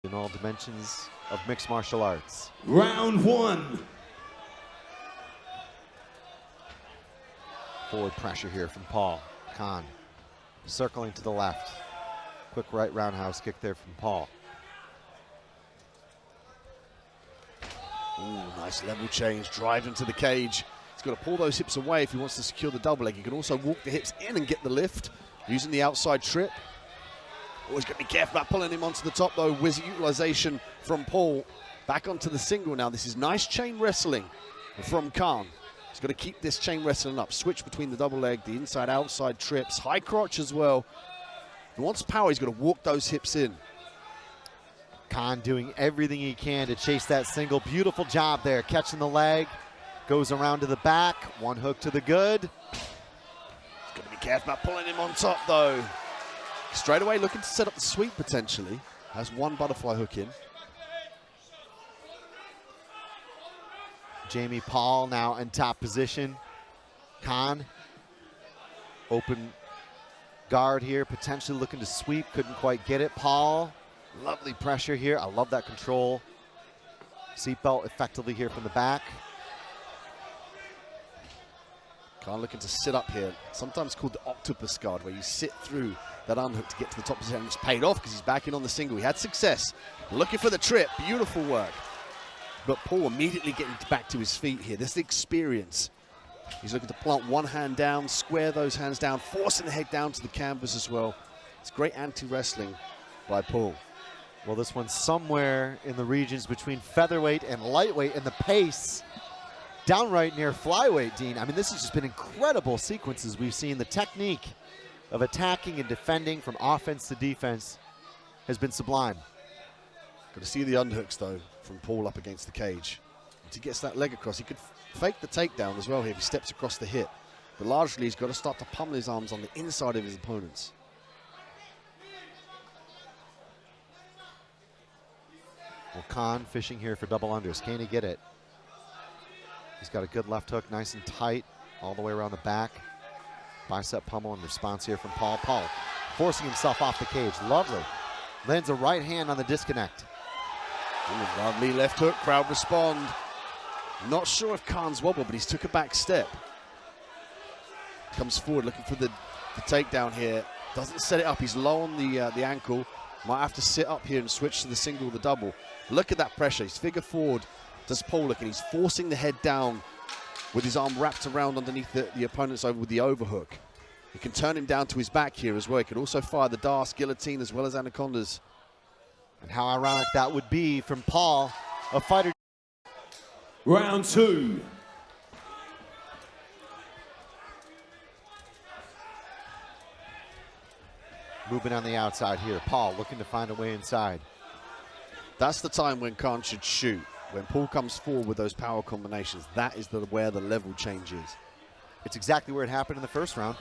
in all dimensions of mixed martial arts. Round one. Forward pressure here from Paul. Khan circling to the left. Quick right roundhouse kick there from Paul. Ooh, nice level change, drive into the cage. He's got to pull those hips away if he wants to secure the double leg. He can also walk the hips in and get the lift using the outside trip. Always got to be careful about pulling him onto the top though. Wizard utilization from Paul. Back onto the single now. This is nice chain wrestling from Khan. He's got to keep this chain wrestling up. Switch between the double leg, the inside-outside trips, high crotch as well. If he wants power, he's got to walk those hips in. Khan doing everything he can to chase that single. Beautiful job there, catching the leg. Goes around to the back, one hook to the good. He's got to be careful about pulling him on top though. Straight away looking to set up the sweep potentially. Has one butterfly hook in. Jamie Paul now in top position. Khan, open guard here, potentially looking to sweep, couldn't quite get it. Paul, lovely pressure here. I love that control. Seatbelt effectively here from the back. Khan looking to sit up here, sometimes called the octopus guard, where you sit through that unhook to get to the top position. It's paid off because he's back in on the single. He had success. Looking for the trip, beautiful work. But Paul immediately getting back to his feet here. This is the experience. He's looking to plant one hand down, square those hands down, forcing the head down to the canvas as well. It's great anti-wrestling by Paul. Well, this one's somewhere in the regions between featherweight and lightweight, and the pace downright near flyweight, Dean. I mean, this has just been incredible sequences we've seen. The technique of attacking and defending from offense to defense has been sublime. Got to see the underhooks, though, from Paul up against the cage. Once he gets that leg across, he could fake the takedown as well here if he steps across the hip. But largely, he's got to start to pummel his arms on the inside of his opponents. Well, Khan fishing here for double unders. Can he get it? He's got a good left hook, nice and tight, all the way around the back. Bicep pummel in response here from Paul. Paul forcing himself off the cage. Lovely. Lands a right hand on the disconnect. Ooh, lovely left hook, crowd respond. Not sure if Khan's wobbled, but he's took a back step. Comes forward looking for the takedown here. Doesn't set it up, he's low on the ankle. Might have to sit up here and switch to the single or the double. Look at that pressure, he's figure forward. Does Paul look, and he's forcing the head down with his arm wrapped around underneath the opponent's over with the overhook. He can turn him down to his back here as well. He can also fire the Darce, guillotine, as well as anacondas. And how ironic that would be from Paul, a fighter. Round two. Moving on the outside here. Paul looking to find a way inside. That's the time when Khan should shoot. When Paul comes forward with those power combinations, that is where the level changes. It's exactly where it happened in the first round.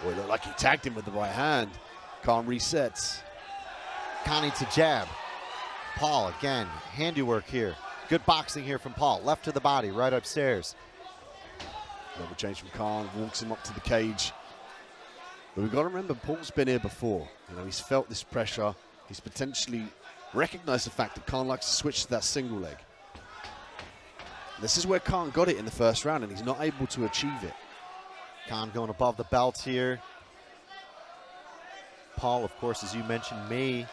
Boy, it looked like he tagged him with the right hand. Khan resets. Khan needs a jab. Paul again, handiwork here. Good boxing here from Paul. Left to the body, right upstairs. Level change from Khan, walks him up to the cage. But we've got to remember, Paul's been here before. You know, he's felt this pressure. He's potentially recognized the fact that Khan likes to switch to that single leg. This is where Khan got it in the first round, and he's not able to achieve it. Khan going above the belt here. Paul, of course, as you mentioned, may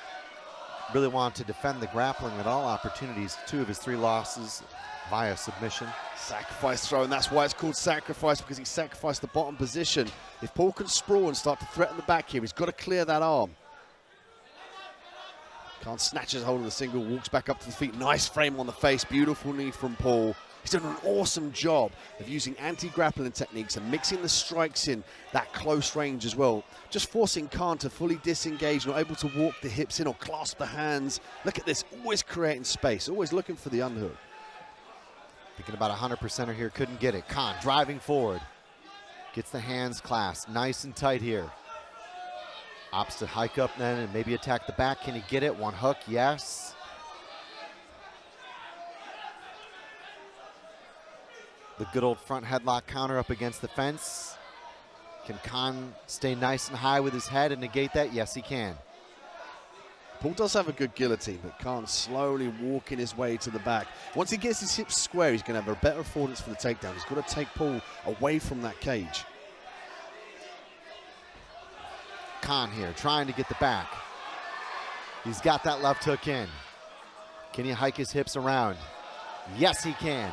really want to defend the grappling at all opportunities. 2 of his 3 losses via submission. Sacrifice throw, and that's why it's called sacrifice, because he sacrificed the bottom position. If Paul can sprawl and start to threaten the back here, he's got to clear that arm. Khan snatches hold of the single, walks back up to the feet. Nice frame on the face, beautiful knee from Paul. He's done an awesome job of using anti-grappling techniques and mixing the strikes in that close range as well. Just forcing Khan to fully disengage, not able to walk the hips in or clasp the hands. Look at this, always creating space, always looking for the underhook. Thinking about 100%er here, couldn't get it. Khan driving forward. Gets the hands clasped, nice and tight here. Opts to hike up then and maybe attack the back. Can he get it? One hook, yes. The good old front headlock counter up against the fence. Can Khan stay nice and high with his head and negate that? Yes, he can. Paul does have a good guillotine, but Khan slowly walking his way to the back. Once he gets his hips square, he's going to have a better affordance for the takedown. He's got to take Paul away from that cage. Khan here trying to get the back. He's got that left hook in. Can he hike his hips around? Yes, he can.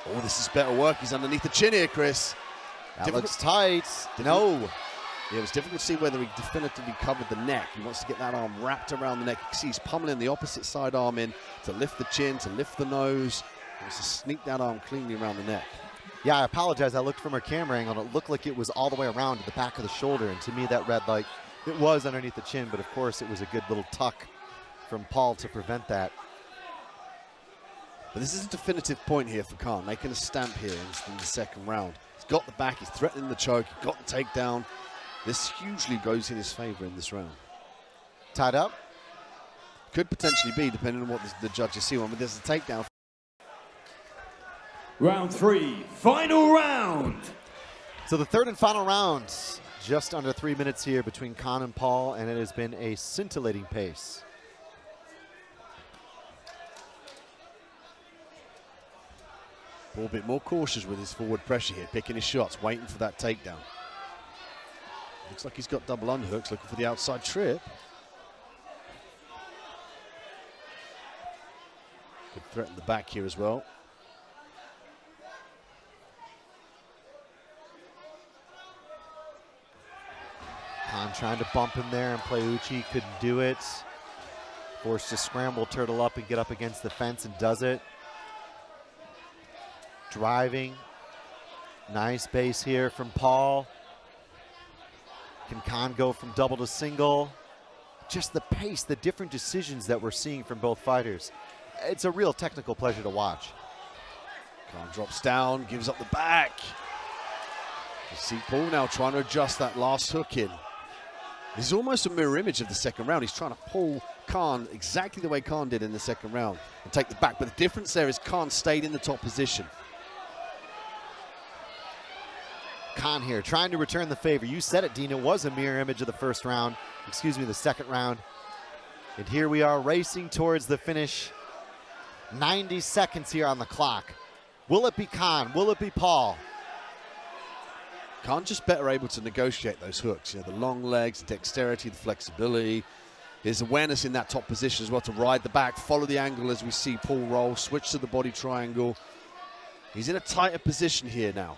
Oh, this is better work. He's underneath the chin here, Chris. That looks tight. No. Yeah, it was difficult to see whether he definitively covered the neck. He wants to get that arm wrapped around the neck. You can see he's pummeling the opposite side arm in to lift the chin, to lift the nose. He wants to sneak that arm cleanly around the neck. Yeah, I apologize. I looked from our camera angle, and it looked like it was all the way around to the back of the shoulder. And to me, that read like it was underneath the chin. But, of course, it was a good little tuck from Paul to prevent that. But this is a definitive point here for Khan, making a stamp here in the second round. He's got the back, he's threatening the choke, he's got the takedown. This hugely goes in his favor in this round. Tied up? Could potentially be, depending on what the judges see. But there's a takedown. Round 3, final round. So the third and final round, just under 3 minutes here between Khan and Paul, and it has been a scintillating pace. Paul a bit more cautious with his forward pressure here, picking his shots, waiting for that takedown. Looks like he's got double underhooks, looking for the outside trip. Could threaten the back here as well. Khan trying to bump him there, and Plauchi couldn't do it. Forced to scramble, turtle up, and get up against the fence, and does it. Driving. Nice base here from Paul. Can Khan go from double to single? Just the pace, the different decisions that we're seeing from both fighters. It's a real technical pleasure to watch. Khan drops down, gives up the back. You see Paul now trying to adjust that last hook in. This is almost a mirror image of the second round. He's trying to pull Khan exactly the way Khan did in the second round and take the back. But the difference there is Khan stayed in the top position. Khan here trying to return the favor. You said it, Dean. It was a mirror image of the first round. Excuse me, the second round. And here we are racing towards the finish. 90 seconds here on the clock. Will it be Khan? Will it be Paul? Khan just better able to negotiate those hooks. You know, the long legs, the dexterity, the flexibility. His awareness in that top position as well to ride the back, follow the angle as we see Paul roll, switch to the body triangle. He's in a tighter position here now.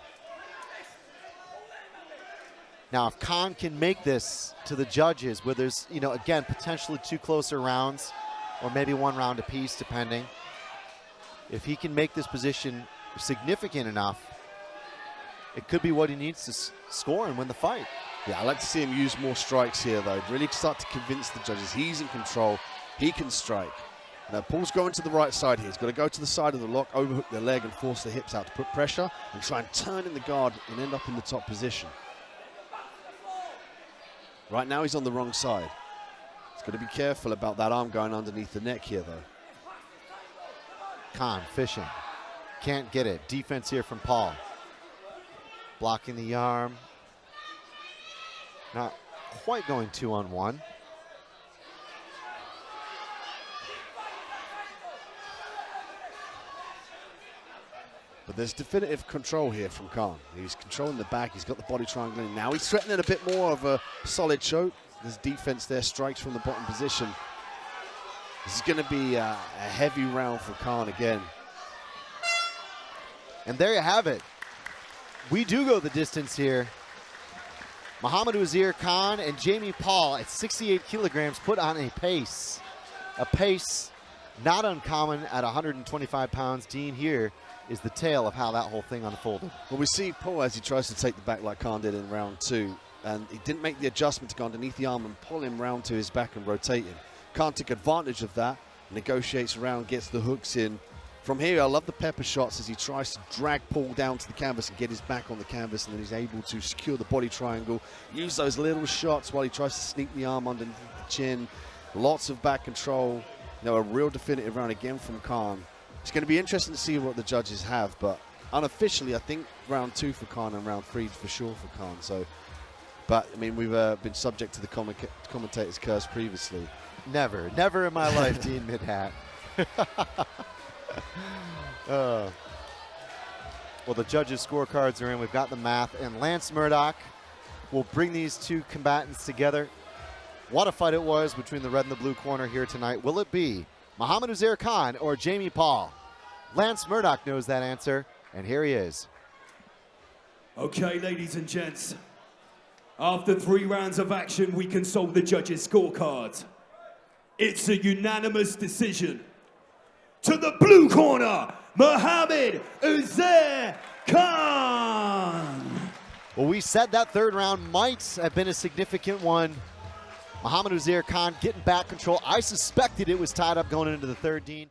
Now, if Khan can make this to the judges, where there's, you know, again, potentially two closer rounds, or maybe one round apiece, depending. If he can make this position significant enough, it could be what he needs to score and win the fight. Yeah, I'd like to see him use more strikes here, though. Really start to convince the judges he's in control. He can strike. Now, Paul's going to the right side here. He's got to go to the side of the lock, overhook the leg, and force the hips out to put pressure and try and turn in the guard and end up in the top position. Right now, he's on the wrong side. He's got to be careful about that arm going underneath the neck here, though. Khan fishing. Can't get it. Defense here from Paul. Blocking the arm. Not quite going 2-on-1. But there's definitive control here from Khan. He's controlling the back. He's got the body triangle in. Now he's threatening a bit more of a solid choke. There's defense there, strikes from the bottom position. This is going to be a heavy round for Khan again. And there you have it. We do go the distance here. Muhammad Uzair Khan and Jamie Paul at 68 kilograms put on a pace. A pace not uncommon at 125 pounds. Dean, here is the tale of how that whole thing unfolded. Well, we see Paul as he tries to take the back like Khan did in round two, and he didn't make the adjustment to go underneath the arm and pull him round to his back and rotate him. Khan took advantage of that, negotiates around, gets the hooks in. From here, I love the pepper shots as he tries to drag Paul down to the canvas and get his back on the canvas, and then he's able to secure the body triangle, use those little shots while he tries to sneak the arm underneath the chin. Lots of back control. You know, a real definitive round again from Khan. It's going to be interesting to see what the judges have, but unofficially, I think round two for Khan and round three for sure for Khan. So But, I mean, we've been subject to the commentator's curse previously. Never in my life, Dean Mid-Hat. Well, the judges' scorecards are in. We've got the math, and Lance Murdoch will bring these two combatants together. What a fight it was between the red and the blue corner here tonight. Will it be Muhammad Uzair Khan or Jamie Paul? Lance Murdoch knows that answer, and here he is. Okay, ladies and gents. After 3 rounds of action, we consult the judges' scorecards. It's a unanimous decision. To the blue corner, Muhammad Uzair Khan. Well, we said that third round might have been a significant one. Muhammad Uzair Khan getting back control. I suspected it was tied up going into the third, Dean.